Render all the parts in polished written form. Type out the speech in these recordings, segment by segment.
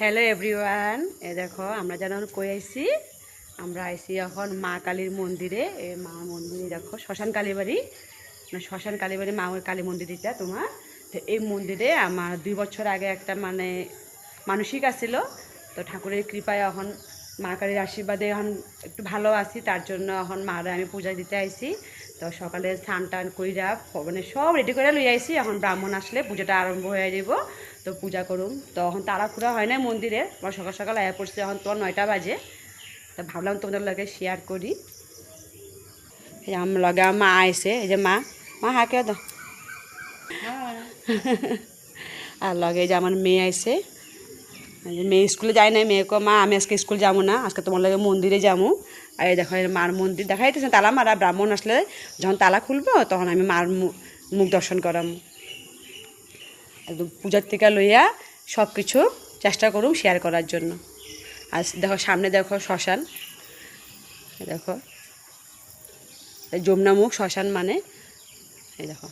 Hello everyone, এ দেখো আমরা যেন কই আইছি। আমরা আইছি এখন মা কালীর মন্দিরে। এই মা মন্দিরে দেখো শ্মশান কালীবাড়ি, মানে শ্মশান কালীবাড়ি মা কালী মন্দিরটা তোমার। তো এই মন্দিরে আমার 2 বছর আগে একটা মানে মানসিক আসছিল। তো ঠাকুরের কৃপায় এখন মা কালীর আশীর্বাদে এখন একটু ভালো আছি। তার জন্য এখন মারে আমি পূজা দিতে আইছি। তো সকালে স্নান টান কইরা মানে সব রেডি করে লই আইছি। এখন ব্রাহ্মণ আসলে পূজাটা আরম্ভ হয়ে যাব। তো পূজা করুম। তো এখন তাড়াহুড়া হয় না মন্দিরে, আমার সকাল সকাল আয়া পড়ছে, এখন তোমার 9টা বাজে। তো ভাবলাম তোমাদের লগে শেয়ার করি। এই যে আমার লগে মা আইছে, এই যে মা মা হাঁকে দাও। আর লগে এই যে আমার মেয়ে আইছে। মেয়ে স্কুলে যায় না, মেয়েকে মা আমি আজকে স্কুল যাবো না, আজকে তোমার লাগে মন্দিরে যাবো। আর এই দেখো মার মন্দির দেখা যাইতেছে তালা মারা। ব্রাহ্মণ আসলে যখন তালা খুলবো তখন আমি মার মুখ দর্শন করাম। একদম পূজার থেকে লইয়া সব কিছু চেষ্টা করুম শেয়ার করার জন্য। আর দেখো সামনে দেখো শ্মশান, দেখো যমুনামুখ শ্মশান, মানে এই দেখো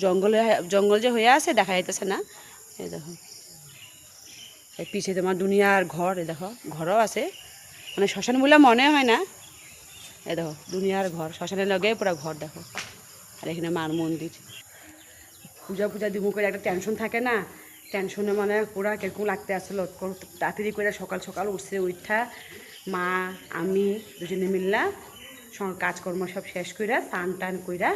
জঙ্গলে জঙ্গল যে হয়ে আছে দেখা যাইতেছে না। এই দেখো এই পিছিয়ে তোমার দুনিয়ার ঘর, এই দেখো ঘরও আছে, মানে শ্মশান বলে মনে হয় না। এই দেখো দুনিয়ার ঘর, শ্মশানের লগে পুরো ঘর দেখো। আর এখানে মার মন্দির। পূজা দিব করে একটা টেনশন থাকে না, টেনশনে মানে পুরা কিরকম লাগতে আসলো। তাড়াতাড়ি করে সকাল সকাল উঠছে, উঠা মা আমি দুজনে মিললা কাজকর্ম সব শেষ কইরা স্নান টান কইরা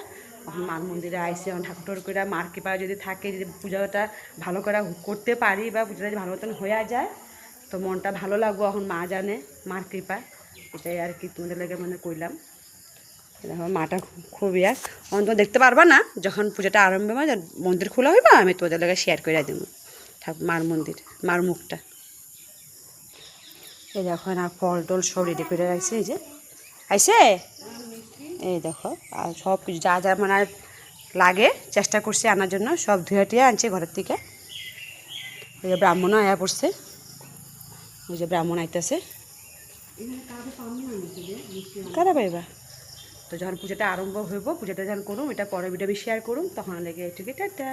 এখন মার মন্দিরে আইসি। এখন ঠাকুর কইরা মার কৃপা যদি থাকে, যদি পূজাটা ভালো করে করতে পারি বা পূজাটা যদি ভালো মতন হয়ে যায় তো মনটা ভালো লাগবো। এখন মা জানে, মার কৃপা, এটাই আর কি তোমাদের লাগে মানে কইলাম। দেখো মাটা খুবই অন্ত দেখতে পারবা না, যখন পূজাটা আরম্ভ হয় মন্দির খোলা হইবা আমি তোদের লাগে শেয়ার করে দেবো মার মন্দির, মার মুখটা। এই দেখো আর ফল টল সব রেডি করে রাখছে, এই যে আইসে এই দেখো। আর সব কিছু যা যা মানে লাগে চেষ্টা করছে আনার জন্য, সব ধুয়ে টুয়ে আনছে ঘরের থেকে। ওই যে ব্রাহ্মণও আয়া পড়ছে, ওই যে ব্রাহ্মণ আইতেছে। কারা পাইবা? তো যখন পূজাটা আরম্ভ হইব, পূজাটা যখন করুম, এটা পরে ভিডিও শেয়ার করুম, তখন লেগে এটুকু টাটা।